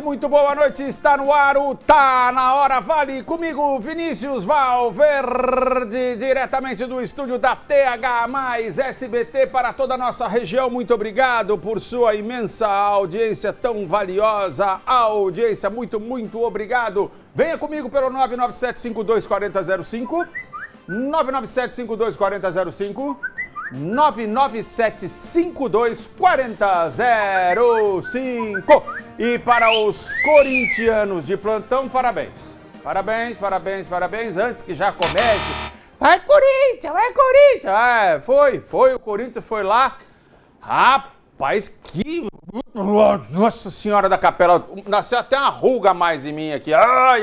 muito boa noite, está no ar o Tá Na Hora Vale, comigo Vinícius Valverde, diretamente do estúdio da TH mais SBT para toda a nossa região. Muito obrigado por sua imensa audiência tão valiosa, audiência, muito obrigado. Venha comigo pelo 997-524005, 997-524005, 997-524005. E para os corintianos de plantão, parabéns. Parabéns. Antes que já comece. Vai, Corinthians! Foi, o Corinthians foi lá. Rapaz, que... Nossa Senhora da Capela, nasceu até uma ruga a mais em mim aqui. Ai.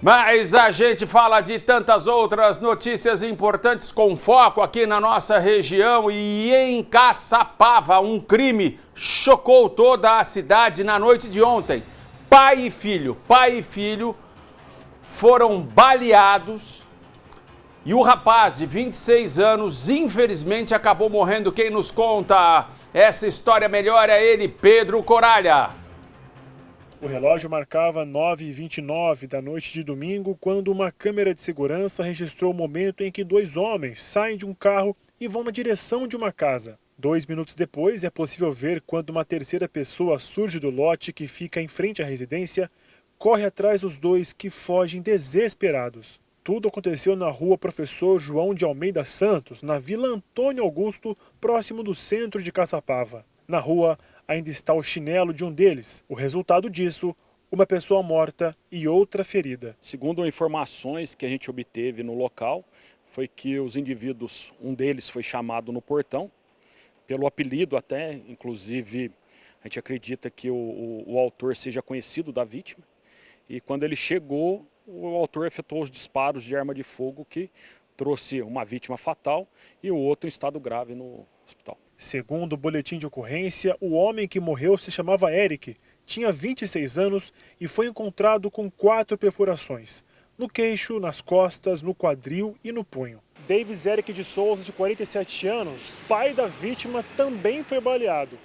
Mas a gente fala de tantas outras notícias importantes com foco aqui na nossa região e em Caçapava. Um crime chocou toda a cidade na noite de ontem. Pai e filho foram baleados e o rapaz de 26 anos, infelizmente, acabou morrendo. Quem nos conta essa história melhor é ele, Pedro Coralha. O relógio marcava 9h29 da noite de domingo, quando uma câmera de segurança registrou o momento em que dois homens saem de um carro e vão na direção de uma casa. 2 minutos depois, é possível ver quando uma terceira pessoa surge do lote que fica em frente à residência, corre atrás dos dois que fogem desesperados. Tudo aconteceu na rua Professor João de Almeida Santos, na Vila Antônio Augusto, próximo do centro de Caçapava. Na rua, ainda está o chinelo de um deles. O resultado disso, uma pessoa morta e outra ferida. Segundo informações que a gente obteve no local, foi que os indivíduos, um deles foi chamado no portão, pelo apelido até, inclusive a gente acredita que o autor seja conhecido da vítima. E quando ele chegou, o autor efetuou os disparos de arma de fogo que trouxe uma vítima fatal e o outro em estado grave no hospital. Segundo o boletim de ocorrência, o homem que morreu se chamava Eric, tinha 26 anos e foi encontrado com 4 perfurações, no queixo, nas costas, no quadril e no punho. Davis Eric de Souza, de 47 anos, pai da vítima, também foi baleado.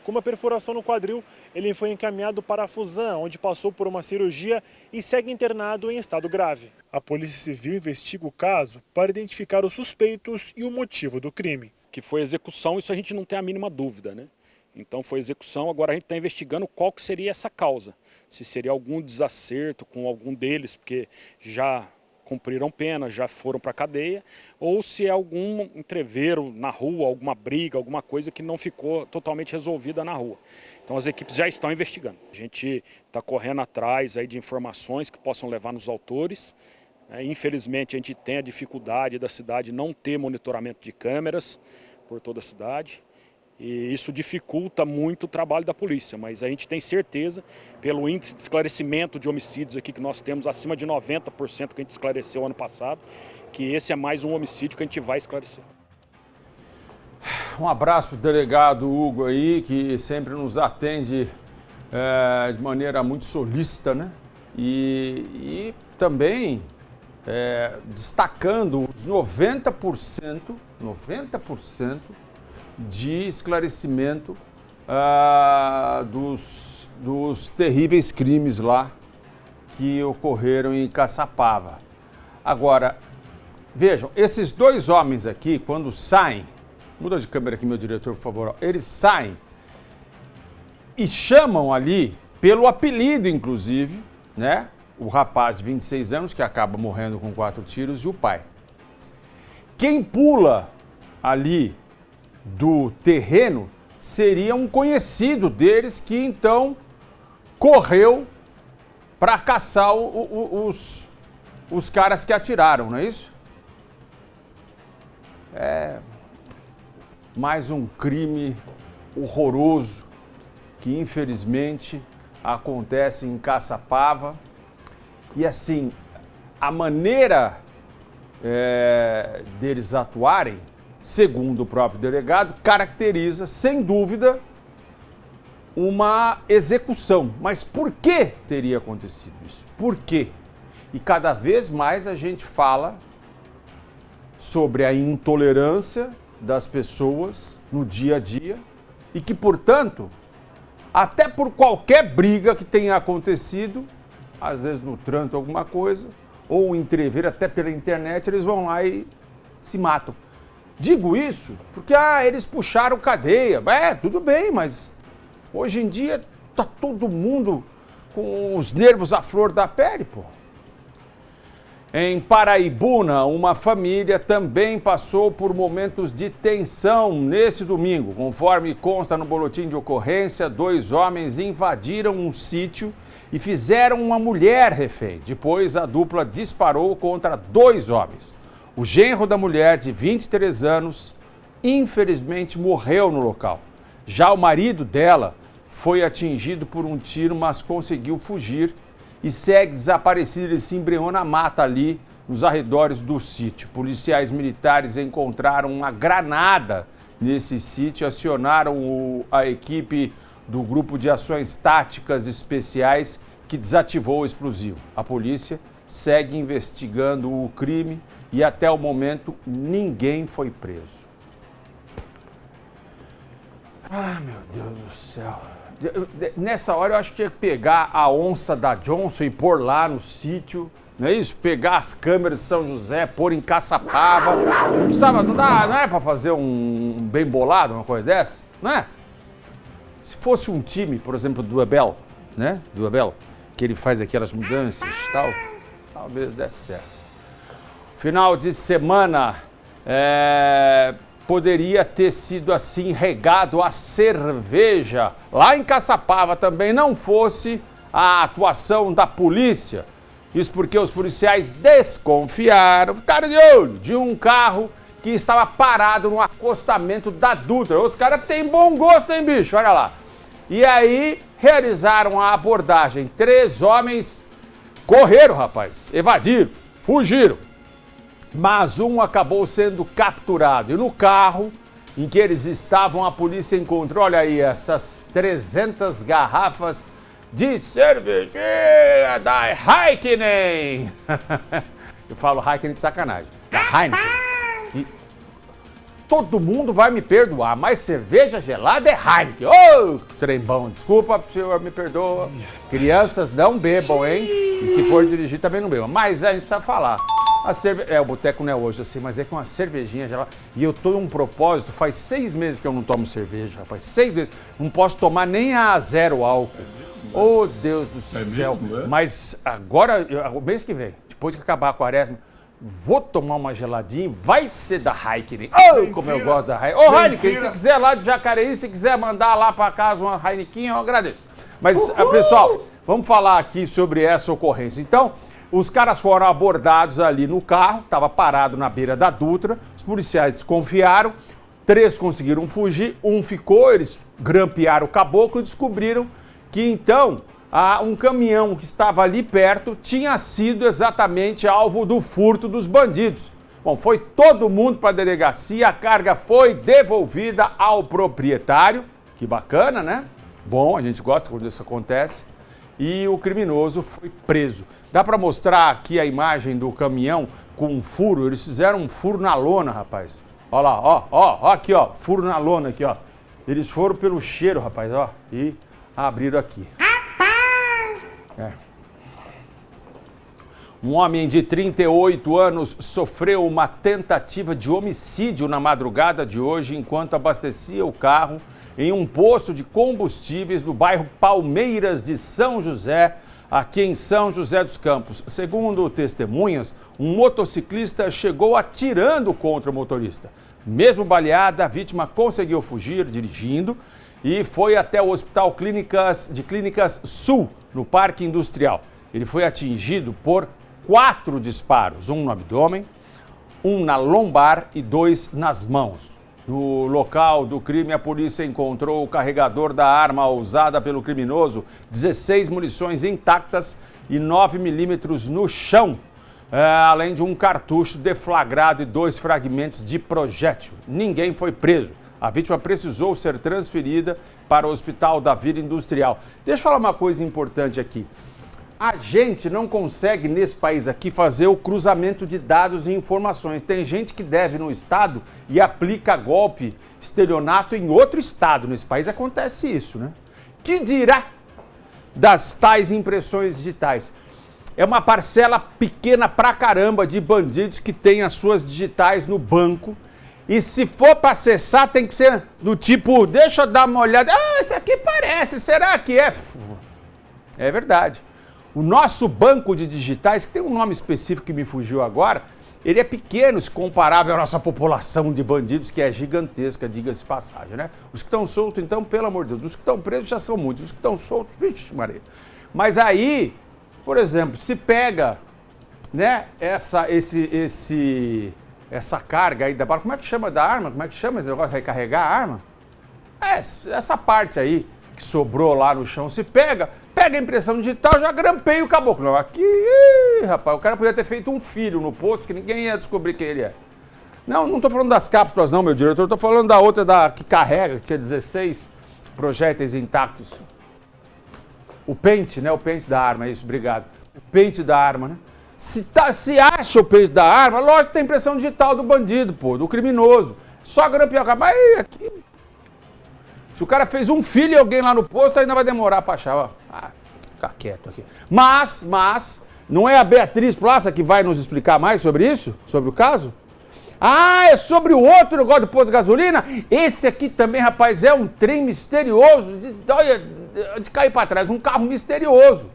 Com uma perfuração no quadril, ele foi encaminhado para a Fusan, onde passou por uma cirurgia e segue internado em estado grave. A Polícia Civil investiga o caso para identificar os suspeitos e o motivo do crime. Que foi execução, isso a gente não tem a mínima dúvida, né? Então foi execução, agora a gente está investigando qual que seria essa causa. Se seria algum desacerto com algum deles, porque já cumpriram pena, já foram para a cadeia, ou se é algum entrevero na rua, alguma briga, alguma coisa que não ficou totalmente resolvida na rua. Então as equipes já estão investigando. A gente está correndo atrás aí de informações que possam levar nos autores. Infelizmente a gente tem a dificuldade da cidade não ter monitoramento de câmeras por toda a cidade e isso dificulta muito o trabalho da polícia, mas a gente tem certeza, pelo índice de esclarecimento de homicídios aqui que nós temos acima de 90% que a gente esclareceu ano passado, que esse é mais um homicídio que a gente vai esclarecer. Um abraço para o delegado Hugo aí, que sempre nos atende de maneira muito solícita, né? E também destacando os 90% de esclarecimento dos terríveis crimes lá que ocorreram em Caçapava. Agora, vejam, esses dois homens aqui, quando saem, muda de câmera aqui, meu diretor, por favor, eles saem e chamam ali, pelo apelido inclusive, né? O rapaz de 26 anos, que acaba morrendo com 4 tiros, e o pai. Quem pula ali do terreno seria um conhecido deles que então correu para caçar os caras que atiraram, não é isso? É mais um crime horroroso que infelizmente acontece em Caçapava. E assim, a maneira deles atuarem, segundo o próprio delegado, caracteriza, sem dúvida, uma execução. Mas por que teria acontecido isso? Por quê? E cada vez mais a gente fala sobre a intolerância das pessoas no dia a dia e que, portanto, até por qualquer briga que tenha acontecido, às vezes no trânsito alguma coisa, ou entrever até pela internet, eles vão lá e se matam. Digo isso porque, eles puxaram cadeia. Tudo bem, mas hoje em dia tá todo mundo com os nervos à flor da pele, pô. Em Paraibuna, uma família também passou por momentos de tensão nesse domingo. Conforme consta no boletim de ocorrência, 2 homens invadiram um sítio e fizeram uma mulher refém. Depois, a dupla disparou contra 2 homens. O genro da mulher, de 23 anos, infelizmente morreu no local. Já o marido dela foi atingido por um tiro, mas conseguiu fugir e segue desaparecido. Ele se embreou na mata ali, nos arredores do sítio. Policiais militares encontraram uma granada nesse sítio, acionaram a equipe do Grupo de Ações Táticas Especiais, que desativou o explosivo. A polícia segue investigando o crime e até o momento ninguém foi preso. Meu Deus do céu. Nessa hora eu acho que tinha que pegar a onça da Johnson e pôr lá no sítio, não é isso? Pegar as câmeras de São José, pôr em Caçapava. Não precisava, não é para fazer um bem bolado, uma coisa dessa, não é? Se fosse um time, por exemplo, do Abel, né? Do Abel, que ele faz aquelas mudanças e tal, talvez desse certo. Final de semana, poderia ter sido assim regado a cerveja lá em Caçapava também, não fosse a atuação da polícia. Isso porque os policiais desconfiaram, ficaram de olho de um carro que estava parado no acostamento da Dutra. Os caras têm bom gosto, hein, bicho? Olha lá. E aí realizaram a abordagem. 3 homens correram, rapaz, evadiram, fugiram. Mas um acabou sendo capturado. E no carro em que eles estavam, a polícia encontrou, olha aí, essas 300 garrafas de cervejinha da Heineken. Eu falo Heineken de sacanagem. Da Heineken. E todo mundo vai me perdoar, mas cerveja gelada é Heineken. Ô, trembão, desculpa, senhor, me perdoa. Crianças não bebam, hein? E se for dirigir também não bebam. Mas a gente precisa falar. O boteco não é hoje, assim, mas é com uma cervejinha gelada. E eu tô num propósito, faz 6 meses que eu não tomo cerveja, rapaz. 6 meses. Não posso tomar nem a 0 álcool. Oh, Deus do céu. Mesmo, mas agora, o mês que vem, depois que acabar a quaresma, vou tomar uma geladinha, vai ser da Heineken. Como eu gosto da Heineken. Heineken, se quiser lá de Jacareí, se quiser mandar lá para casa uma Heineken, eu agradeço. Mas, pessoal, vamos falar aqui sobre essa ocorrência. Então, os caras foram abordados ali no carro, estava parado na beira da Dutra, os policiais desconfiaram, 3 conseguiram fugir, 1 ficou, eles grampearam o caboclo e descobriram que então um caminhão que estava ali perto tinha sido exatamente alvo do furto dos bandidos. Bom, foi todo mundo para a delegacia, a carga foi devolvida ao proprietário, que bacana, né? Bom, a gente gosta quando isso acontece. E o criminoso foi preso. Dá para mostrar aqui a imagem do caminhão com um furo? Eles fizeram um furo na lona, rapaz. Olha lá, ó, aqui, ó, furo na lona aqui, ó. Eles foram pelo cheiro, rapaz, ó, e abriram aqui. Um homem de 38 anos sofreu uma tentativa de homicídio na madrugada de hoje enquanto abastecia o carro em um posto de combustíveis no bairro Palmeiras de São José, aqui em São José dos Campos. Segundo testemunhas, um motociclista chegou atirando contra o motorista. Mesmo baleada, a vítima conseguiu fugir dirigindo e foi até o Hospital Clínicas Sul, no Parque Industrial. Ele foi atingido por 4 disparos, um no abdômen, um na lombar e 2 nas mãos. No local do crime, a polícia encontrou o carregador da arma usada pelo criminoso, 16 munições intactas e 9 milímetros no chão, além de um cartucho deflagrado e 2 fragmentos de projétil. Ninguém foi preso. A vítima precisou ser transferida para o Hospital da Vila Industrial. Deixa eu falar uma coisa importante aqui. A gente não consegue, nesse país aqui, fazer o cruzamento de dados e informações. Tem gente que deve no estado e aplica golpe, estelionato em outro estado. Nesse país acontece isso, né? Que dirá das tais impressões digitais? É uma parcela pequena pra caramba de bandidos que tem as suas digitais no banco. E se for para acessar, tem que ser do tipo, deixa eu dar uma olhada. Ah, isso aqui parece, será que é? É verdade. O nosso banco de digitais, que tem um nome específico que me fugiu agora, ele é pequeno se comparável à nossa população de bandidos, que é gigantesca, diga-se passagem, né? Os que estão soltos, então, pelo amor de Deus, os que estão presos já são muitos, os que estão soltos, vixe, Maria. Mas aí, por exemplo, se pega, né, essa carga aí da bala, como é que chama da arma? Como é que chama esse negócio de recarregar a arma? Essa parte aí que sobrou lá no chão, se pega a impressão digital, já grampeia o caboclo. Não, aqui, rapaz, o cara podia ter feito um filho no posto que ninguém ia descobrir quem ele é. Não tô falando das cápsulas não, meu diretor, eu tô falando da outra que carrega, que tinha 16 projéteis intactos. O pente, né? O pente da arma, é isso, obrigado. O pente da arma, né? Se acha o pente da arma, lógico que tem impressão digital do bandido, pô, do criminoso. Só grampear o caboclo. Mas aqui... Se o cara fez um filho e alguém lá no posto, ainda vai demorar pra achar. Ó. Fica quieto aqui. Mas, não é a Beatriz Plaça que vai nos explicar mais sobre isso? Sobre o caso? Ah, é sobre o outro negócio do posto de gasolina? Esse aqui também, rapaz, é um trem misterioso de cair pra trás. Um carro misterioso.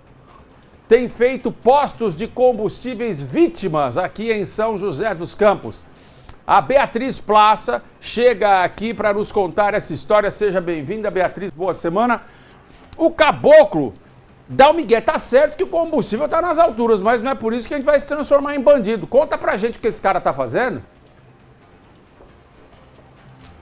Tem feito postos de combustíveis vítimas aqui em São José dos Campos. A Beatriz Plaça chega aqui para nos contar essa história. Seja bem-vinda, Beatriz, boa semana. O caboclo dá o migué. Tá certo que o combustível tá nas alturas, mas não é por isso que a gente vai se transformar em bandido. Conta pra gente o que esse cara tá fazendo.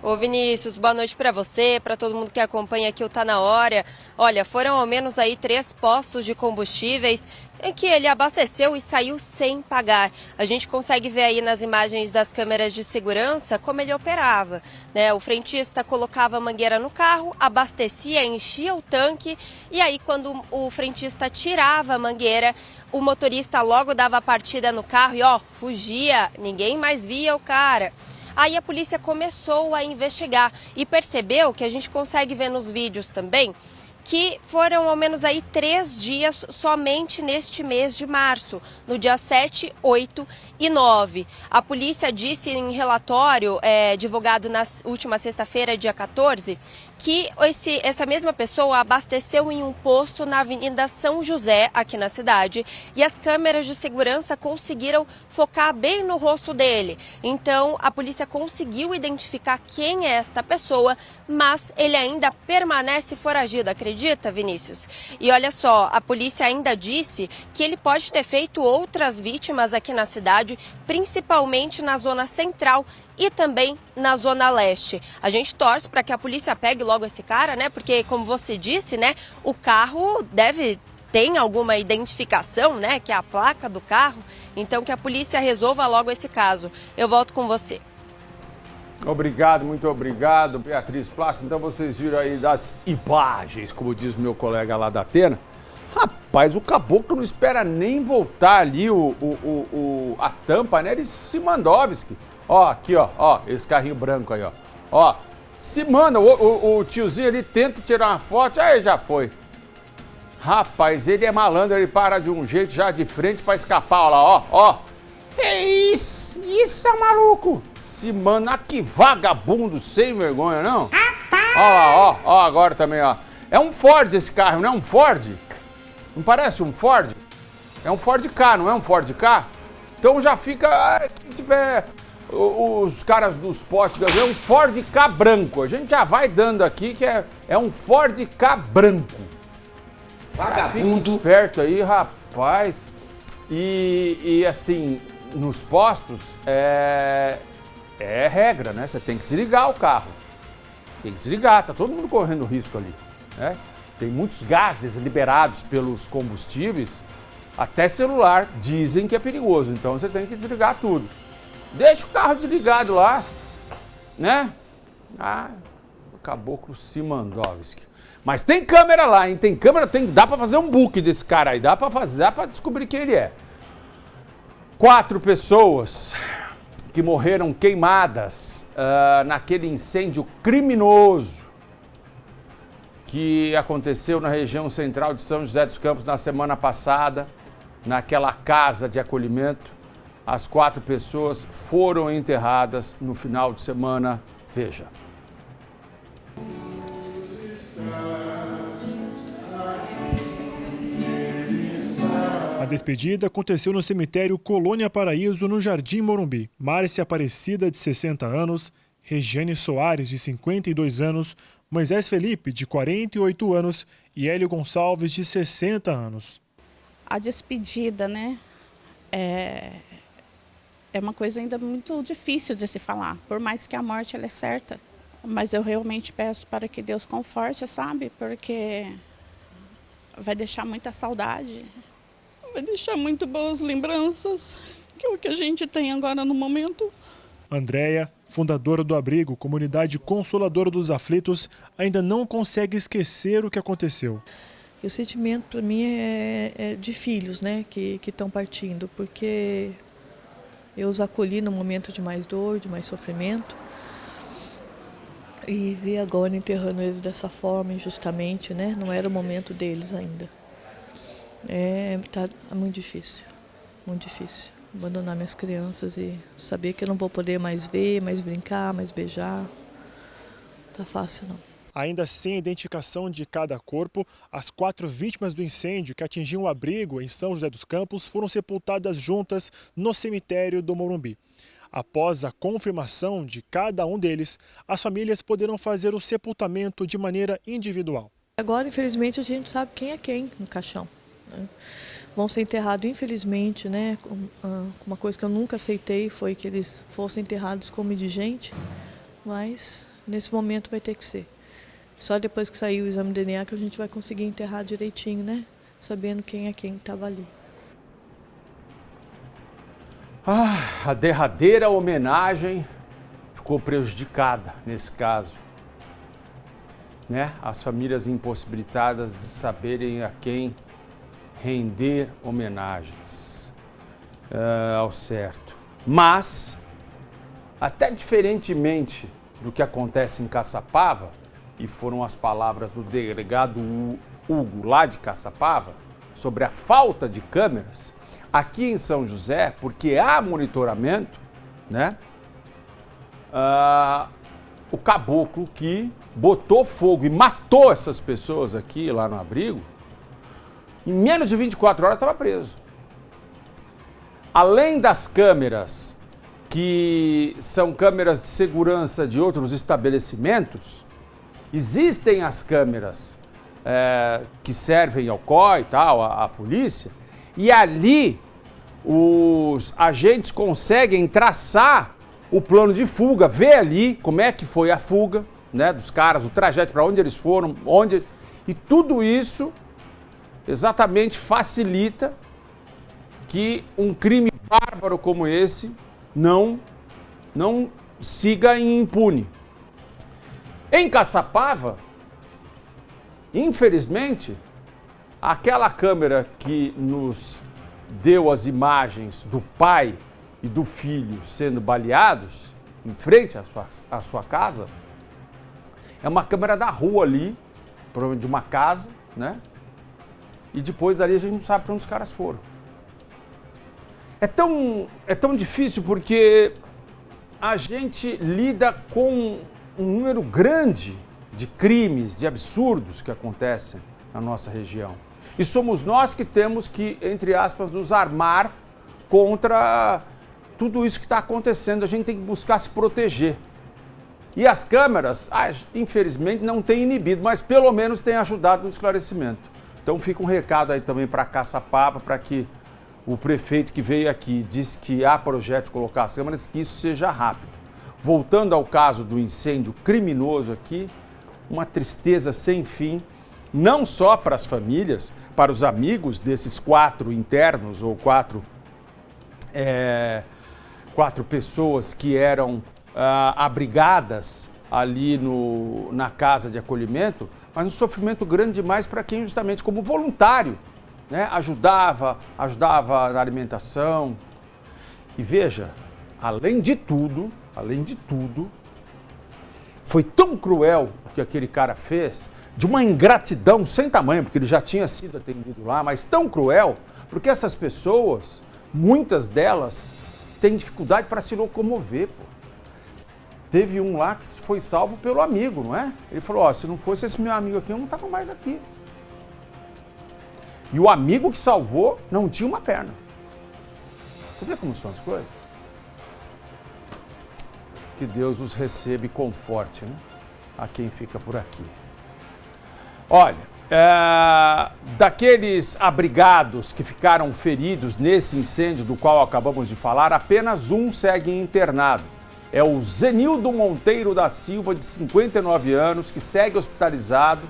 Ô Vinícius, boa noite para você, para todo mundo que acompanha aqui o Tá Na Hora. Olha, foram ao menos aí 3 postos de combustíveis em que ele abasteceu e saiu sem pagar. A gente consegue ver aí nas imagens das câmeras de segurança como ele operava, né? O frentista colocava a mangueira no carro, abastecia, enchia o tanque e aí quando o frentista tirava a mangueira, o motorista logo dava a partida no carro e fugia, ninguém mais via o cara. Aí a polícia começou a investigar e percebeu, que a gente consegue ver nos vídeos também, que foram ao menos aí 3 dias somente neste mês de março, no dia 7, 8 e 9. A polícia disse em relatório divulgado na última sexta-feira, dia 14, que essa mesma pessoa abasteceu em um posto na Avenida São José, aqui na cidade, e as câmeras de segurança conseguiram focar bem no rosto dele. Então, a polícia conseguiu identificar quem é esta pessoa, mas ele ainda permanece foragido, acredita, Vinícius? E olha só, a polícia ainda disse que ele pode ter feito outras vítimas aqui na cidade, principalmente na zona central e também na Zona Leste. A gente torce para que a polícia pegue logo esse cara, né? Porque, como você disse, né? O carro tem alguma identificação, né? Que é a placa do carro. Então, que a polícia resolva logo esse caso. Eu volto com você. Obrigado, muito obrigado, Beatriz Plaça. Então, vocês viram aí das imagens, como diz o meu colega lá da Atena. Rapaz, o caboclo não espera nem voltar ali a tampa, né? Ele se Mandovski. Ó, aqui, ó, esse carrinho branco aí, ó. Se manda, o tiozinho ali tenta tirar uma foto, aí já foi. Rapaz, ele é malandro, ele para de um jeito já de frente pra escapar, ó lá, ó. Que isso é maluco. Se manda, que vagabundo sem vergonha, não? Ó lá, ó, agora também, ó. É um Ford esse carro, não é um Ford? Não parece um Ford? É um Ford K, não é um Ford K? Então já fica, quem tiver... Os caras dos postos de gasolina, é um Ford K branco. A gente já vai dando aqui que é um Ford K branco. Vagabundo. Fica esperto aí, rapaz. E assim, nos postos é regra, né? Você tem que desligar o carro. Tem que desligar, tá todo mundo correndo risco ali, né? Tem muitos gases liberados pelos combustíveis, até celular dizem que é perigoso. Então você tem que desligar tudo. Deixa o carro desligado lá, né? O caboclo Simandovski. Mas tem câmera lá, hein? Tem câmera, dá pra fazer um book desse cara aí, dá pra descobrir quem ele é. 4 pessoas que morreram queimadas naquele incêndio criminoso que aconteceu na região central de São José dos Campos na semana passada, naquela casa de acolhimento. As 4 pessoas foram enterradas no final de semana. Veja. A despedida aconteceu no cemitério Colônia Paraíso, no Jardim Morumbi. Márcia Aparecida, de 60 anos, Regiane Soares, de 52 anos, Moisés Felipe, de 48 anos e Hélio Gonçalves, de 60 anos. A despedida, né, é uma coisa ainda muito difícil de se falar, por mais que a morte ela é certa. Mas eu realmente peço para que Deus conforte, sabe, porque vai deixar muita saudade. Vai deixar muito boas lembranças, que é o que a gente tem agora no momento. Andréia, fundadora do abrigo, comunidade consoladora dos aflitos, ainda não consegue esquecer o que aconteceu. O sentimento para mim é de filhos, né, que estão partindo, porque eu os acolhi num momento de mais dor, de mais sofrimento. E ver agora enterrando eles dessa forma, injustamente, né, não era o momento deles ainda. Tá muito difícil, muito difícil. Abandonar minhas crianças e saber que eu não vou poder mais ver, mais brincar, mais beijar. Não tá fácil, não. Ainda sem identificação de cada corpo, as 4 vítimas do incêndio que atingiu o abrigo em São José dos Campos foram sepultadas juntas no cemitério do Morumbi. Após a confirmação de cada um deles, as famílias poderão fazer o sepultamento de maneira individual. Agora, infelizmente, a gente sabe quem é quem no caixão, né? Vão ser enterrados, infelizmente, né? Uma coisa que eu nunca aceitei foi que eles fossem enterrados como indigente, mas nesse momento vai ter que ser. Só depois que sair o exame de DNA que a gente vai conseguir enterrar direitinho, né? Sabendo quem é quem estava ali. A derradeira homenagem ficou prejudicada nesse caso, né? As famílias impossibilitadas de saberem a quem render homenagens ao certo. Mas, até diferentemente do que acontece em Caçapava, e foram as palavras do delegado Hugo lá de Caçapava, sobre a falta de câmeras, aqui em São José, porque há monitoramento, né? O caboclo que botou fogo e matou essas pessoas aqui, lá no abrigo, em menos de 24 horas estava preso. Além das câmeras, que são câmeras de segurança de outros estabelecimentos, existem as câmeras que servem ao COI e tal, a polícia, e ali os agentes conseguem traçar o plano de fuga, ver ali como é que foi a fuga, né, dos caras, o trajeto para onde eles foram, e tudo isso exatamente facilita que um crime bárbaro como esse não siga impune. Em Caçapava, infelizmente, aquela câmera que nos deu as imagens do pai e do filho sendo baleados em frente à sua casa, é uma câmera da rua ali, provavelmente de uma casa, né? E depois dali a gente não sabe para onde os caras foram. É tão difícil porque a gente lida com um número grande de crimes, de absurdos que acontecem na nossa região. E somos nós que temos que, entre aspas, nos armar contra tudo isso que está acontecendo. A gente tem que buscar se proteger. E as câmeras, infelizmente, não têm inibido, mas pelo menos têm ajudado no esclarecimento. Então fica um recado aí também para Caçapava, para que o prefeito que veio aqui disse que há projeto de colocar as câmeras, que isso seja rápido. Voltando ao caso do incêndio criminoso aqui, uma tristeza sem fim, não só para as famílias, para os amigos desses 4 internos ou 4 pessoas que eram abrigadas ali na casa de acolhimento, mas um sofrimento grande demais para quem justamente como voluntário, né, ajudava na alimentação. E veja, além de tudo, foi tão cruel o que aquele cara fez, de uma ingratidão sem tamanho, porque ele já tinha sido atendido lá, mas tão cruel, porque essas pessoas, muitas delas, têm dificuldade para se locomover, pô. Teve um lá que foi salvo pelo amigo, não é? Ele falou, ó, se não fosse esse meu amigo aqui, eu não estava mais aqui. E o amigo que salvou não tinha uma perna. Você vê como são as coisas? Que Deus os receba e conforte, né? A quem fica por aqui. Olha, daqueles abrigados que ficaram feridos nesse incêndio do qual acabamos de falar, apenas um segue internado. É o Zenildo Monteiro da Silva, de 59 anos, que segue hospitalizado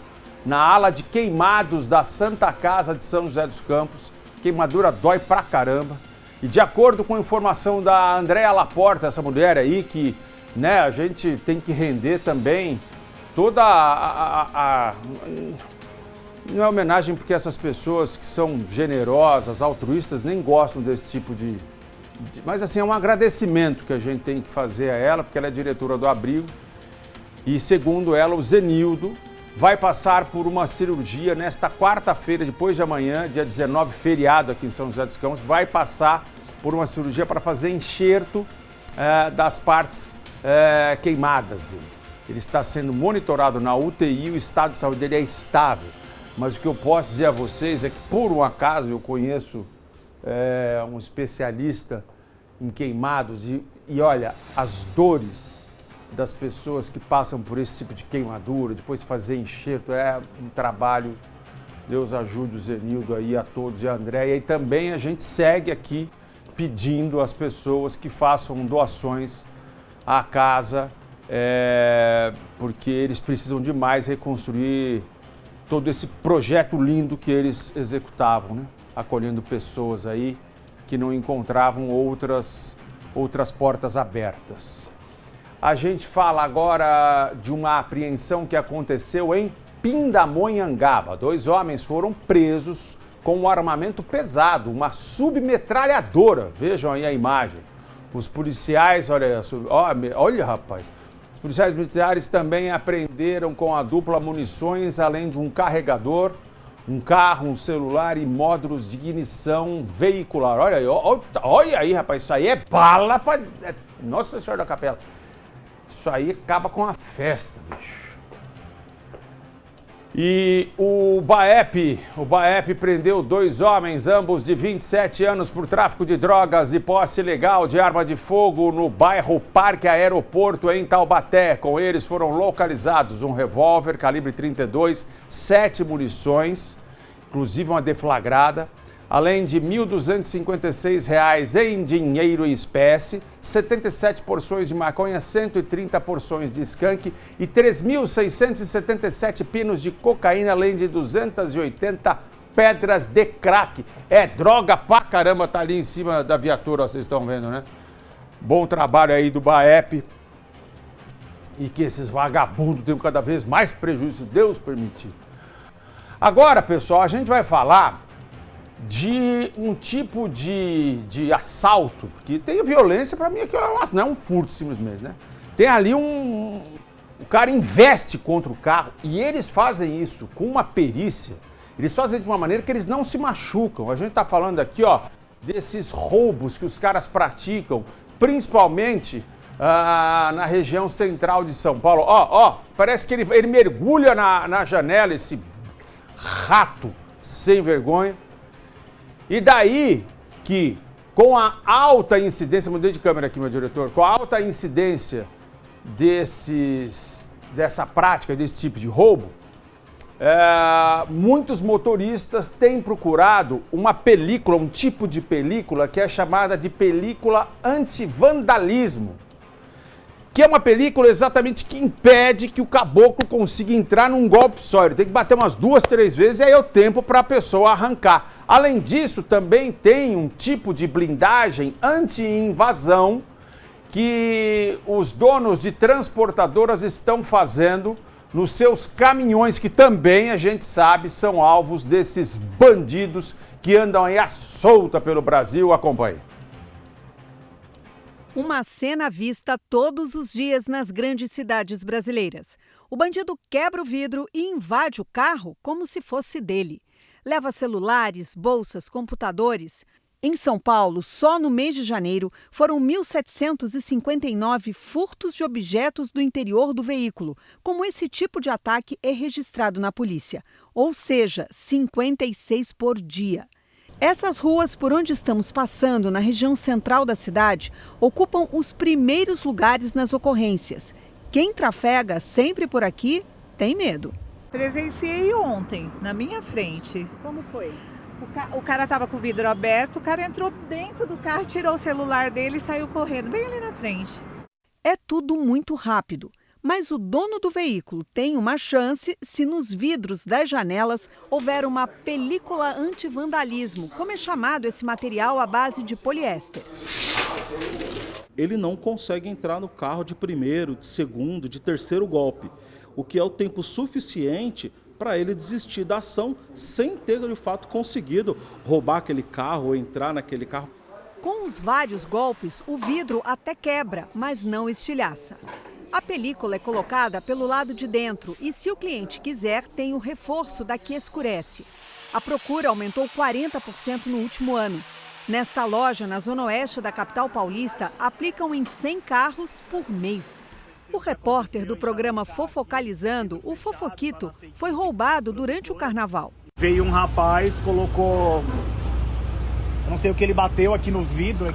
na ala de queimados da Santa Casa de São José dos Campos. Queimadura dói pra caramba. E de acordo com a informação da Andréa Laporta, essa mulher aí, que, né, a gente tem que render também toda não é homenagem, porque essas pessoas que são generosas, altruístas, nem gostam desse tipo de... Mas assim, é um agradecimento que a gente tem que fazer a ela, porque ela é diretora do abrigo. E segundo ela, o Zenildo vai passar por uma cirurgia nesta quarta-feira, depois de amanhã, dia 19, feriado aqui em São José dos Campos, vai passar por uma cirurgia para fazer enxerto das partes queimadas dele. Ele está sendo monitorado na UTI, o estado de saúde dele é estável. Mas o que eu posso dizer a vocês é que, por um acaso, eu conheço um especialista em queimados e olha, as dores das pessoas que passam por esse tipo de queimadura, depois fazer enxerto, é um trabalho. Deus ajude o Zenildo aí, a todos, e a Andréia. E também a gente segue aqui pedindo às pessoas que façam doações à casa, porque eles precisam demais reconstruir todo esse projeto lindo que eles executavam, né? Acolhendo pessoas aí que não encontravam outras portas abertas. A gente fala agora de uma apreensão que aconteceu em Pindamonhangaba. 2 homens foram presos com um armamento pesado, uma submetralhadora. Vejam aí a imagem. Os policiais, olha rapaz, os policiais militares também apreenderam com a dupla munições, além de um carregador, um carro, um celular e módulos de ignição veicular. Olha aí, rapaz, isso aí é bala para... Nossa Senhora da Capela. Isso aí acaba com a festa, bicho. E o BAEP prendeu 2 homens, ambos de 27 anos, por tráfico de drogas e posse ilegal de arma de fogo no bairro Parque Aeroporto, em Taubaté. Com eles foram localizados um revólver calibre 32, 7 munições, inclusive uma deflagrada, além de R$ 1.256 em dinheiro e espécie, 77 porções de maconha, 130 porções de skunk e 3.677 pinos de cocaína, além de 280 pedras de crack. É droga pra caramba, tá ali em cima da viatura, vocês estão vendo, né? Bom trabalho aí do BAEP. E que esses vagabundos tenham cada vez mais prejuízo, se Deus permitir. Agora, pessoal, a gente vai falar de um tipo de assalto, porque tem violência, para mim aquilo não é um furto simplesmente, né? Tem ali o cara investe contra o carro e eles fazem isso com uma perícia, eles fazem de uma maneira que eles não se machucam. A gente tá falando aqui, ó, desses roubos que os caras praticam, principalmente na região central de São Paulo. Ó, parece que ele mergulha na janela, esse rato sem vergonha. E daí que, com a alta incidência, mudei de câmera aqui, meu diretor, com a alta incidência dessa prática, desse tipo de roubo, muitos motoristas têm procurado uma película, um tipo de película que é chamada de película anti-vandalismo, que é uma película exatamente que impede que o caboclo consiga entrar num golpe só. Ele tem que bater umas 2, 3 vezes e aí é o tempo para a pessoa arrancar. Além disso, também tem um tipo de blindagem anti-invasão que os donos de transportadoras estão fazendo nos seus caminhões, que também a gente sabe são alvos desses bandidos que andam aí à solta pelo Brasil. Acompanhe. Uma cena vista todos os dias nas grandes cidades brasileiras. O bandido quebra o vidro e invade o carro como se fosse dele. Leva celulares, bolsas, computadores. Em São Paulo, só no mês de janeiro, foram 1.759 furtos de objetos do interior do veículo, como esse tipo de ataque é registrado na polícia, ou seja, 56 por dia. Essas ruas por onde estamos passando, na região central da cidade, ocupam os primeiros lugares nas ocorrências. Quem trafega sempre por aqui tem medo. Presenciei ontem, na minha frente. Como foi? O cara estava com o vidro aberto, o cara entrou dentro do carro, tirou o celular dele e saiu correndo, bem ali na frente. É tudo muito rápido. Mas o dono do veículo tem uma chance se nos vidros das janelas houver uma película anti-vandalismo, como é chamado esse material à base de poliéster. Ele não consegue entrar no carro de primeiro, de segundo, de terceiro golpe, o que é o tempo suficiente para ele desistir da ação sem ter, de fato, conseguido roubar aquele carro ou entrar naquele carro. Com os vários golpes, o vidro até quebra, mas não estilhaça. A película é colocada pelo lado de dentro e, se o cliente quiser, tem o reforço da que escurece. A procura aumentou 40% no último ano. Nesta loja, na zona oeste da capital paulista, aplicam em 100 carros por mês. O repórter do programa Fofocalizando, o Fofoquito, foi roubado durante o carnaval. Veio um rapaz, colocou... Eu não sei o que ele bateu aqui no vidro,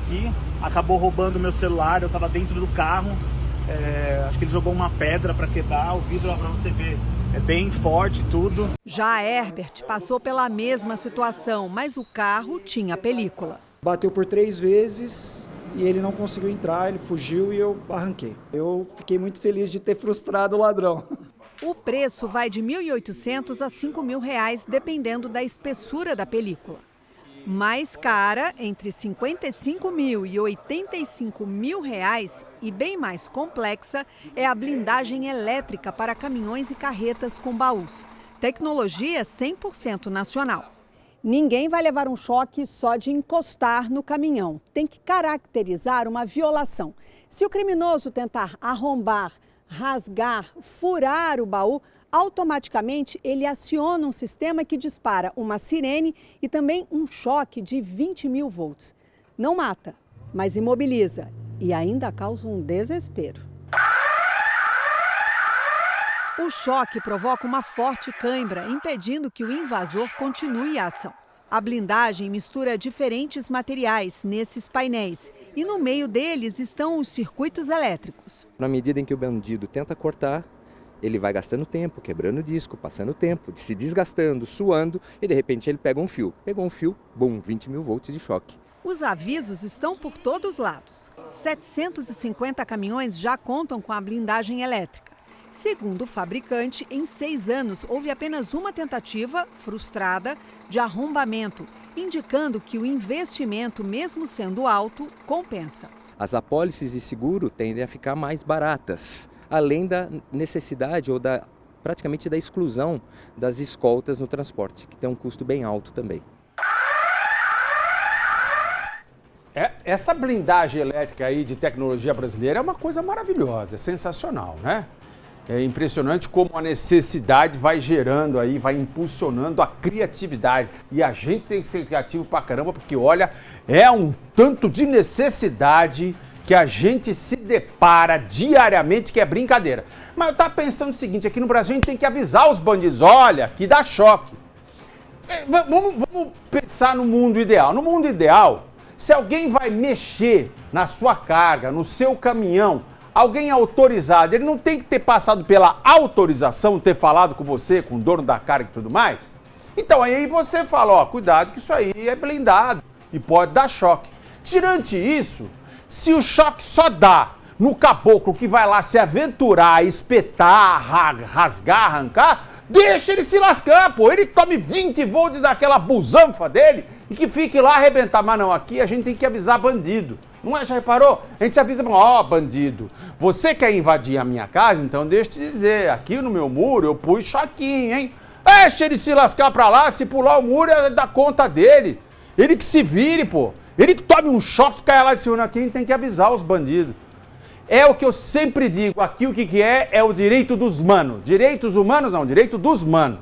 acabou roubando meu celular, eu estava dentro do carro. Acho que ele jogou uma pedra para quebrar o vidro, para você ver, é bem forte tudo. Já a Herbert passou pela mesma situação, mas o carro tinha película. Bateu por 3 vezes e ele não conseguiu entrar, ele fugiu e eu arranquei. Eu fiquei muito feliz de ter frustrado o ladrão. O preço vai de R$ 1.800 a R$ 5.000, dependendo da espessura da película. Mais cara, entre R$ 55.000 e R$ 85.000, e bem mais complexa, é a blindagem elétrica para caminhões e carretas com baús. Tecnologia 100% nacional. Ninguém vai levar um choque só de encostar no caminhão. Tem que caracterizar uma violação. Se o criminoso tentar arrombar, rasgar, furar o baú, automaticamente ele aciona um sistema que dispara uma sirene e também um choque de 20.000 volts. Não mata, mas imobiliza e ainda causa um desespero. O choque provoca uma forte cãibra, impedindo que o invasor continue a ação. A blindagem mistura diferentes materiais nesses painéis e no meio deles estão os circuitos elétricos. Na medida em que o bandido tenta cortar, ele vai gastando tempo, quebrando o disco, passando tempo, se desgastando, suando e de repente ele pega um fio. Pegou um fio, bum, 20.000 volts de choque. Os avisos estão por todos os lados. 750 caminhões já contam com a blindagem elétrica. Segundo o fabricante, em 6 anos houve apenas uma tentativa, frustrada, de arrombamento, indicando que o investimento, mesmo sendo alto, compensa. As apólices de seguro tendem a ficar mais baratas, além da necessidade ou praticamente da exclusão das escoltas no transporte, que tem um custo bem alto também. Essa blindagem elétrica aí de tecnologia brasileira é uma coisa maravilhosa, é sensacional, né? É impressionante como a necessidade vai gerando aí, vai impulsionando a criatividade. E a gente tem que ser criativo pra caramba, porque olha, é um tanto de necessidade que a gente se depara diariamente, que é brincadeira. Mas eu tava pensando o seguinte, aqui no Brasil a gente tem que avisar os bandidos, olha, que dá choque. Vamos pensar no mundo ideal. No mundo ideal, se alguém vai mexer na sua carga, no seu caminhão, alguém autorizado, ele não tem que ter passado pela autorização, ter falado com você, com o dono da carga e tudo mais? Então aí você fala, ó, cuidado que isso aí é blindado e pode dar choque. Tirante isso, se o choque só dá no caboclo que vai lá se aventurar, espetar, rasgar, arrancar, deixa ele se lascar, pô. Ele tome 20 volts daquela busanfa dele e que fique lá arrebentar. Mas não, aqui a gente tem que avisar bandido. Não é? Já reparou? A gente avisa, ó, bandido, você quer invadir a minha casa? Então deixa eu te dizer, aqui no meu muro eu pus choquinho, hein? Deixa ele se lascar pra lá, se pular o muro é da conta dele. Ele que se vire, pô. Ele que tome um choque e caia lá em cima. Quem tem que avisar os bandidos. É o que eu sempre digo, aqui o que é? É o direito dos manos. Direitos humanos não, direito dos manos.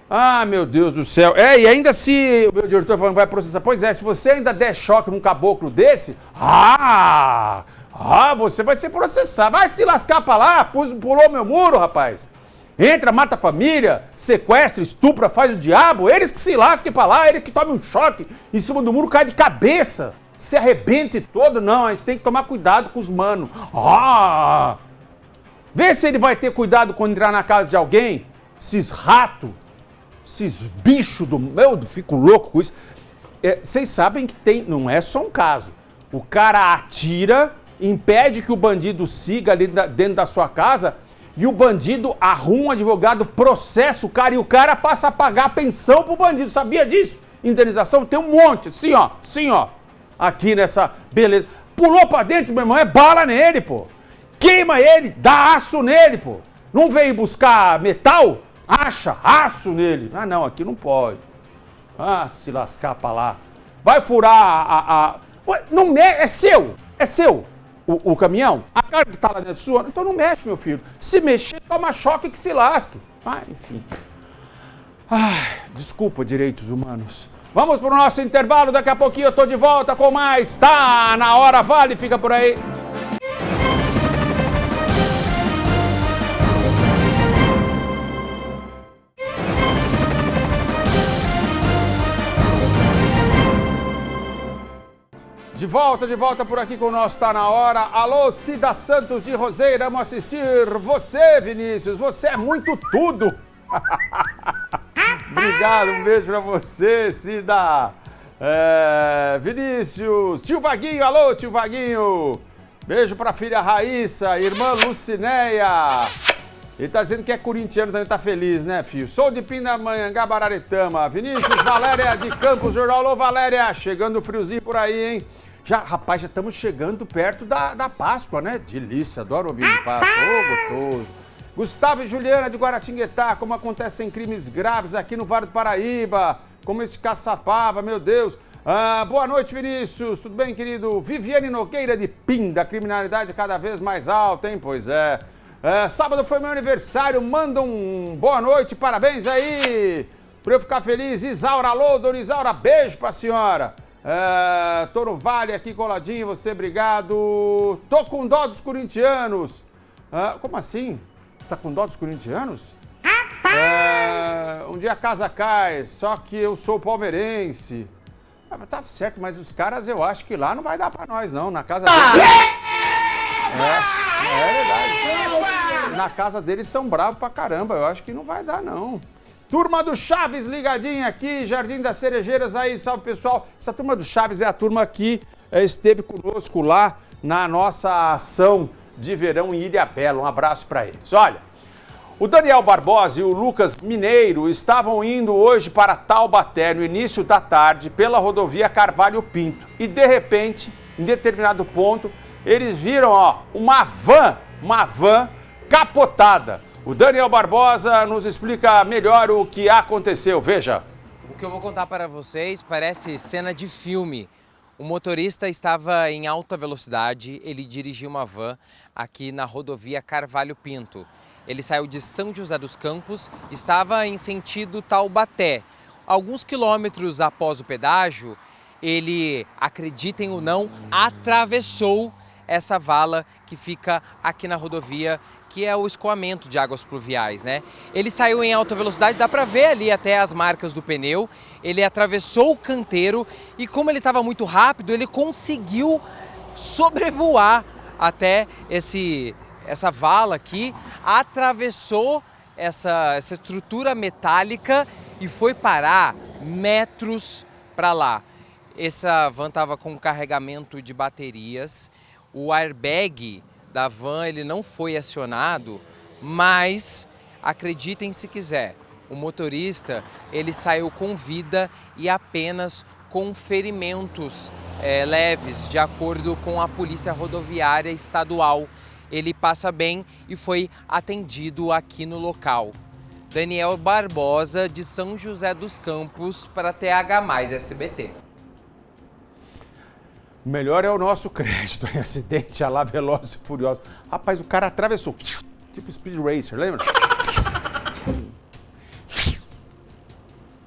Ah, meu Deus do céu. E ainda se o meu diretor falando que vai processar. Pois é, se você ainda der choque num caboclo desse, você vai ser processado. Vai se lascar pra lá, pulou meu muro, rapaz. Entra, mata a família, sequestra, estupra, faz o diabo. Eles que se lasquem pra lá, eles que tomem um choque em cima do muro, cai de cabeça. Se arrebente todo. Não, a gente tem que tomar cuidado com os manos. Vê se ele vai ter cuidado quando entrar na casa de alguém. Esses ratos. Esses bichos do... Eu fico louco com isso. Vocês sabem que tem... Não é só um caso. O cara atira, impede que o bandido siga ali dentro da sua casa e o bandido arruma um advogado, processa o cara e o cara passa a pagar a pensão pro bandido. Sabia disso? Indenização tem um monte. Sim, ó. Aqui nessa... Beleza. Pulou pra dentro, meu irmão. É bala nele, pô. Queima ele. Dá aço nele, pô. Não veio buscar metal? Acha aço nele. Ah, não, aqui não pode. Se lascar pra lá. Vai furar Não mexe, é seu. O caminhão, a carga que tá lá dentro sua, então não mexe, meu filho. Se mexer, toma choque que se lasque. Enfim. Desculpa, direitos humanos. Vamos pro nosso intervalo, daqui a pouquinho eu tô de volta com mais. Tá na hora, vale, fica por aí. De volta por aqui com o nosso Tá Na Hora. Alô, Cida Santos de Roseira, vamos assistir você, Vinícius. Você é muito tudo. Obrigado, um beijo pra você, Cida. Vinícius, tio Vaguinho, alô, tio Vaguinho. Beijo pra filha Raíssa, irmã Lucinéia. Ele tá dizendo que é corintiano, também tá feliz, né, filho? Sou de Pindamonhangaba, Bararetama. Vinícius, Valéria de Campos Jornal. Alô, Valéria, chegando o friozinho por aí, hein? Rapaz, já estamos chegando perto da Páscoa, né? Delícia, adoro ouvir de Páscoa. Gostoso. Gustavo e Juliana de Guaratinguetá, como acontecem crimes graves aqui no Vale do Paraíba, como esse Caçapava, meu Deus. Boa noite, Vinícius, tudo bem, querido? Viviane Nogueira de Pinda, criminalidade cada vez mais alta, hein? Pois é. Sábado foi meu aniversário, manda um boa noite, parabéns aí, pra eu ficar feliz. Isaura, alô, dona Isaura, beijo pra senhora. Tô no Vale aqui coladinho, você, obrigado. Tô com dó dos corintianos. Como assim? Tá com dó dos corintianos? Um dia a casa cai, só que eu sou palmeirense. Mas tá certo, mas os caras eu acho que lá não vai dar pra nós não, na casa deles. É verdade. Na casa deles são bravos pra caramba, eu acho que não vai dar não. Turma do Chaves ligadinha aqui, Jardim das Cerejeiras aí, salve pessoal. Essa turma do Chaves é a turma que esteve conosco lá na nossa ação de verão em Ilhabela. Um abraço para eles. Olha, o Daniel Barbosa e o Lucas Mineiro estavam indo hoje para Taubaté no início da tarde pela rodovia Carvalho Pinto. E de repente, em determinado ponto, eles viram uma van capotada. O Daniel Barbosa nos explica melhor o que aconteceu. Veja. O que eu vou contar para vocês parece cena de filme. O motorista estava em alta velocidade, ele dirigiu uma van aqui na rodovia Carvalho Pinto. Ele saiu de São José dos Campos, estava em sentido Taubaté. Alguns quilômetros após o pedágio, ele, acreditem ou não, atravessou essa vala que fica aqui na rodovia, que é o escoamento de águas pluviais, né? Ele saiu em alta velocidade, dá para ver ali até as marcas do pneu. Ele atravessou o canteiro e como ele estava muito rápido, ele conseguiu sobrevoar até essa vala aqui, atravessou essa estrutura metálica e foi parar metros para lá. Essa van estava com carregamento de baterias, o airbag da van ele não foi acionado, mas acreditem se quiser, o motorista ele saiu com vida e apenas com ferimentos leves, de acordo com a Polícia Rodoviária Estadual. Ele passa bem e foi atendido aqui no local. Daniel Barbosa, de São José dos Campos, para TH+, SBT. O melhor é o nosso crédito em acidente, a lá Velozes e Furiosos. Rapaz, o cara atravessou, tipo Speed Racer, lembra?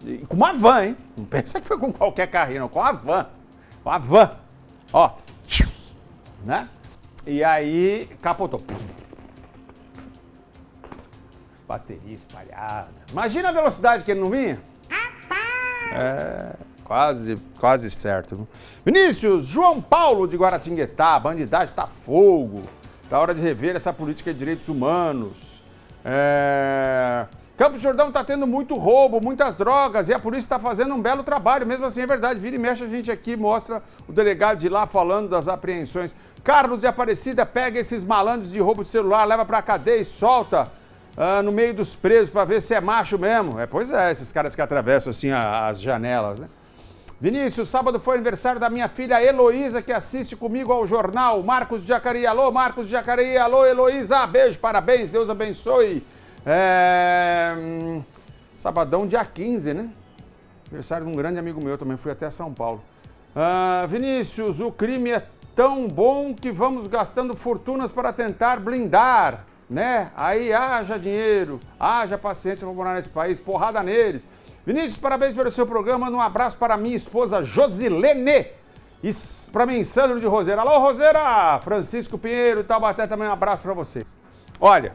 E com uma van, hein? Não pensa que foi com qualquer carrinho, não, com a van. Com a van. Ó. Né? E aí, capotou. Bateria espalhada. Imagina a velocidade que ele não vinha. É, quase certo. Vinícius, João Paulo de Guaratinguetá, a bandidagem tá fogo. Tá hora de rever essa política de direitos humanos. Campos do Jordão tá tendo muito roubo, muitas drogas e a polícia está fazendo um belo trabalho. Mesmo assim é verdade, vira e mexe a gente aqui mostra o delegado de lá falando das apreensões. Carlos de Aparecida pega esses malandros de roubo de celular, leva pra cadeia e solta no meio dos presos para ver se é macho mesmo. Pois é, esses caras que atravessam assim as janelas, né? Vinícius, sábado foi aniversário da minha filha Heloísa, que assiste comigo ao jornal. Marcos de Jacareí, alô, Marcos de Jacareí, alô, Heloísa, beijo, parabéns, Deus abençoe. Sabadão, dia 15, né? Aniversário de um grande amigo meu, também fui até São Paulo. Vinícius, o crime é tão bom que vamos gastando fortunas para tentar blindar, né? Aí haja dinheiro, haja paciência para morar nesse país, porrada neles. Vinícius, parabéns pelo seu programa, manda um abraço para minha esposa Josilene e para mim, Sandro de Roseira. Alô, Roseira! Francisco Pinheiro, Taubaté, também um abraço para vocês. Olha,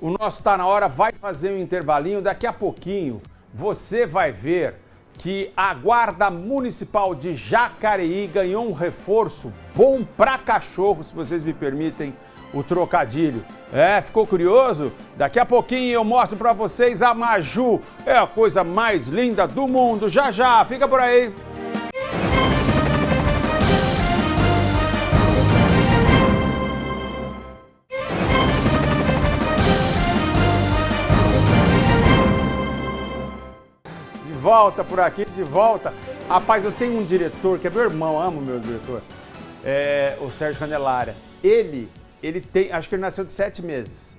o nosso Tá Na Hora vai fazer um intervalinho, daqui a pouquinho você vai ver que a Guarda Municipal de Jacareí ganhou um reforço bom pra cachorro, se vocês me permitem o trocadilho. Ficou curioso? Daqui a pouquinho eu mostro pra vocês a Maju. É a coisa mais linda do mundo. Já, já, fica por aí. Volta por aqui, de volta. Rapaz, eu tenho um diretor, que é meu irmão, amo meu diretor, o Sérgio Candelária. Ele tem, acho que ele nasceu de 7 meses.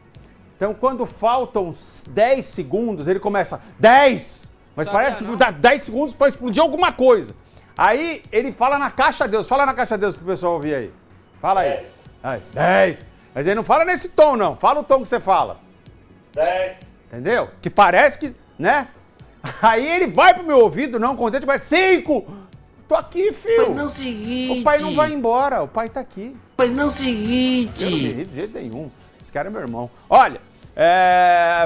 Então, quando faltam 10 segundos, ele começa, 10! Mas parece que dá 10 segundos para explodir alguma coisa. Aí, ele fala na caixa Deus. Fala na caixa Deus pro pessoal ouvir aí. Fala aí. 10. Mas ele não fala nesse tom, não. Fala o tom que você fala. 10. Entendeu? Que parece que, né? Aí ele vai pro meu ouvido, não contente, mas 5! Tô aqui, filho. Mas não o seguinte. O pai não vai embora, o pai tá aqui. Mas não o seguinte. Eu não me ri de jeito nenhum. Esse cara é meu irmão. Olha,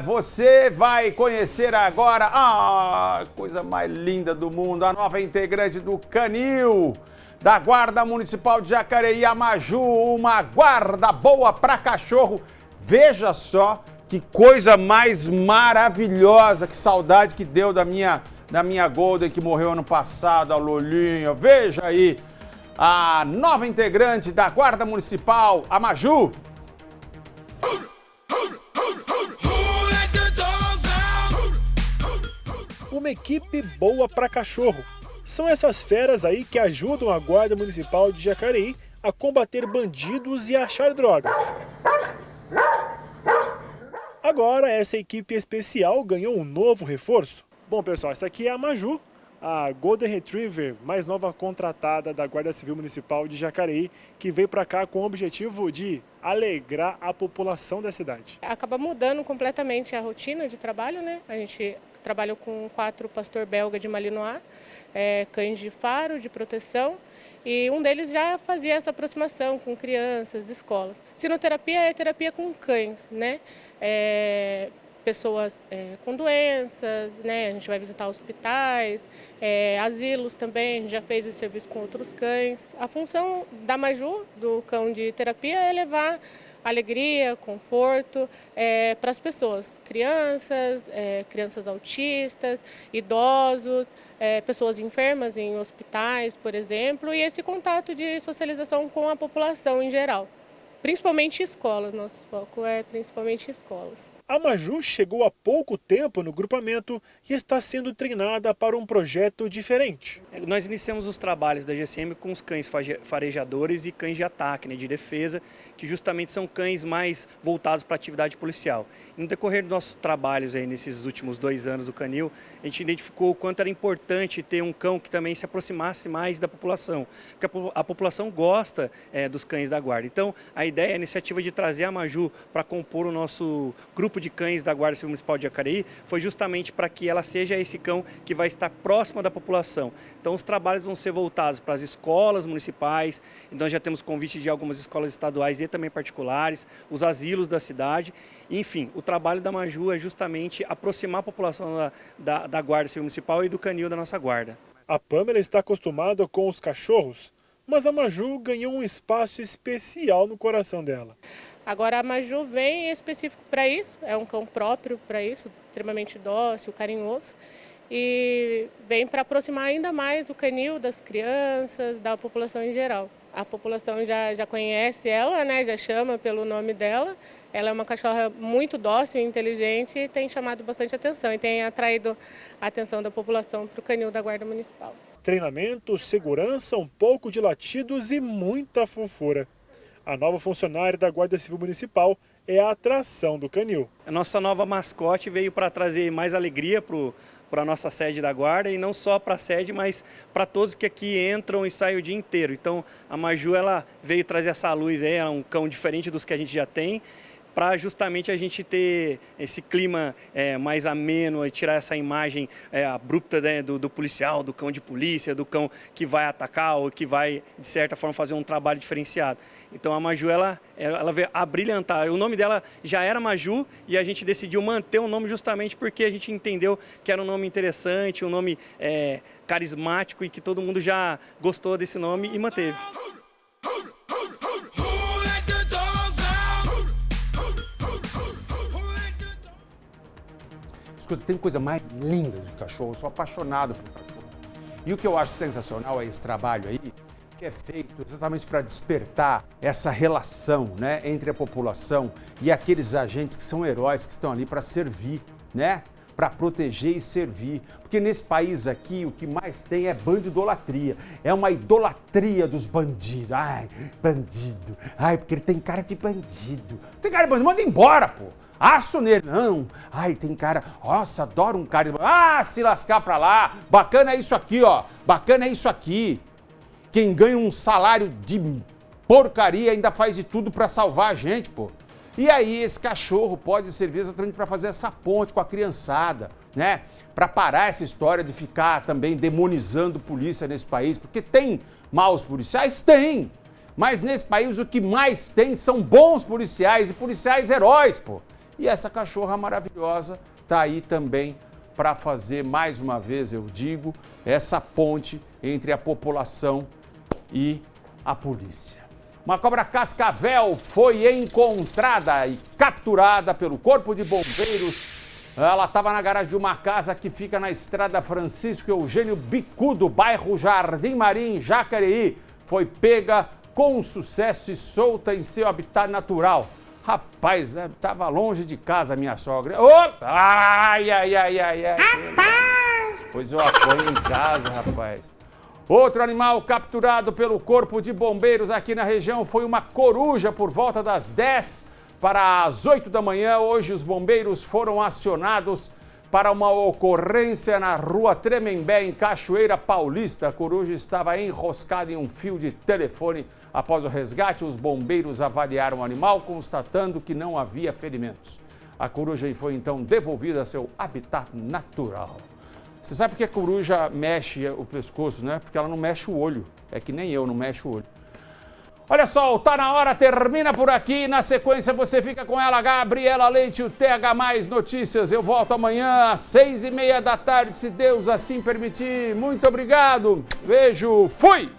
você vai conhecer agora a coisa mais linda do mundo, a nova integrante do Canil, da Guarda Municipal de Jacareí, a Maju, uma guarda boa pra cachorro. Veja só que coisa mais maravilhosa, que saudade que deu da minha Golden, que morreu ano passado, a Lolinha. Veja aí, a nova integrante da Guarda Municipal, a Maju. Uma equipe boa para cachorro. São essas feras aí que ajudam a Guarda Municipal de Jacareí a combater bandidos e achar drogas. Agora, essa equipe especial ganhou um novo reforço. Bom, pessoal, essa aqui é a Maju, a Golden Retriever mais nova contratada da Guarda Civil Municipal de Jacareí, que veio para cá com o objetivo de alegrar a população da cidade. Acaba mudando completamente a rotina de trabalho, né? A gente trabalha com 4 pastor belga de Malinois, cães de faro, de proteção, e um deles já fazia essa aproximação com crianças, escolas. Sinoterapia é terapia com cães, né? Pessoas com doenças, né? A gente vai visitar hospitais, asilos também, a gente já fez esse serviço com outros cães. A função da Maju, do cão de terapia, é levar alegria, conforto para as pessoas, crianças autistas, idosos, pessoas enfermas em hospitais, por exemplo, e esse contato de socialização com a população em geral. Principalmente escolas, nosso foco é principalmente escolas. A Maju chegou há pouco tempo no grupamento e está sendo treinada para um projeto diferente. Nós iniciamos os trabalhos da GCM com os cães farejadores e cães de ataque, de defesa, que justamente são cães mais voltados para a atividade policial. No decorrer dos nossos trabalhos aí, nesses últimos 2 anos do canil, a gente identificou o quanto era importante ter um cão que também se aproximasse mais da população, porque a população gosta dos cães da guarda. Então, a ideia, a iniciativa de trazer a Maju para compor o nosso grupo de cães da Guarda Civil Municipal de Jacareí foi justamente para que ela seja esse cão que vai estar próxima da população. Então os trabalhos vão ser voltados para as escolas municipais, então já temos convite de algumas escolas estaduais e também particulares, os asilos da cidade. Enfim, o trabalho da Maju é justamente aproximar a população da Guarda Civil Municipal e do canil da nossa guarda. A Pamela está acostumada com os cachorros, mas a Maju ganhou um espaço especial no coração dela. Agora a Maju vem específico para isso, é um cão próprio para isso, extremamente dócil, carinhoso, e vem para aproximar ainda mais do canil, das crianças, da população em geral. A população já conhece ela, né, já chama pelo nome dela. Ela é uma cachorra muito dócil e inteligente e tem chamado bastante atenção e tem atraído a atenção da população para o canil da Guarda Municipal. Treinamento, segurança, um pouco de latidos e muita fofura. A nova funcionária da Guarda Civil Municipal é a atração do canil. A nossa nova mascote veio para trazer mais alegria para a nossa sede da Guarda, e não só para a sede, mas para todos que aqui entram e saem o dia inteiro. Então a Maju ela veio trazer essa luz, aí, é um cão diferente dos que a gente já tem, para justamente a gente ter esse clima mais ameno e tirar essa imagem abrupta, né, do policial, do cão de polícia, do cão que vai atacar ou que vai, de certa forma, fazer um trabalho diferenciado. Então a Maju ela veio a brilhantar. O nome dela já era Maju e a gente decidiu manter o nome justamente porque a gente entendeu que era um nome interessante, um nome carismático e que todo mundo já gostou desse nome e manteve. Escuta, tem coisa mais linda de cachorro, eu sou apaixonado por cachorro. E o que eu acho sensacional é esse trabalho aí, que é feito exatamente para despertar essa relação, né, entre a população e aqueles agentes que são heróis, que estão ali para servir, né? Para proteger e servir. Porque nesse país aqui o que mais tem é bandidolatria. É uma idolatria dos bandidos. Ai, bandido. Ai, porque ele tem cara de bandido. Tem cara de bandido, manda embora, pô. Aço nele. Não. Ai, tem cara... Nossa, adoro um cara de... Ah, se lascar pra lá. Bacana é isso aqui, ó. Bacana é isso aqui. Quem ganha um salário de porcaria ainda faz de tudo pra salvar a gente, pô. E aí esse cachorro pode servir exatamente para fazer essa ponte com a criançada, né? Para parar essa história de ficar também demonizando polícia nesse país, porque tem maus policiais? Tem! Mas nesse país o que mais tem são bons policiais e policiais heróis, pô. E essa cachorra maravilhosa tá aí também para fazer, mais uma vez eu digo, essa ponte entre a população e a polícia. Uma cobra cascavel foi encontrada e capturada pelo Corpo de Bombeiros. Ela estava na garagem de uma casa que fica na estrada Francisco Eugênio Bicudo, bairro Jardim Marim, Jacareí. Foi pega com sucesso e solta em seu habitat natural. Rapaz, estava longe de casa minha sogra. Oh! Ai, ai, ai, ai, ai. Rapaz! Pois eu apanho em casa, rapaz. Outro animal capturado pelo Corpo de Bombeiros aqui na região foi uma coruja por volta das 10 para as 8 da manhã. Hoje os bombeiros foram acionados para uma ocorrência na rua Tremembé, em Cachoeira Paulista. A coruja estava enroscada em um fio de telefone. Após o resgate, os bombeiros avaliaram o animal, constatando que não havia ferimentos. A coruja foi então devolvida a seu habitat natural. Você sabe por que a coruja mexe o pescoço, né? Porque ela não mexe o olho. É que nem eu, não mexe o olho. Olha só, o Tá Na Hora termina por aqui. Na sequência você fica com ela, Gabriela Leite, o TH Mais Notícias. Eu volto amanhã às 6h30 da tarde, se Deus assim permitir. Muito obrigado. Beijo. Fui!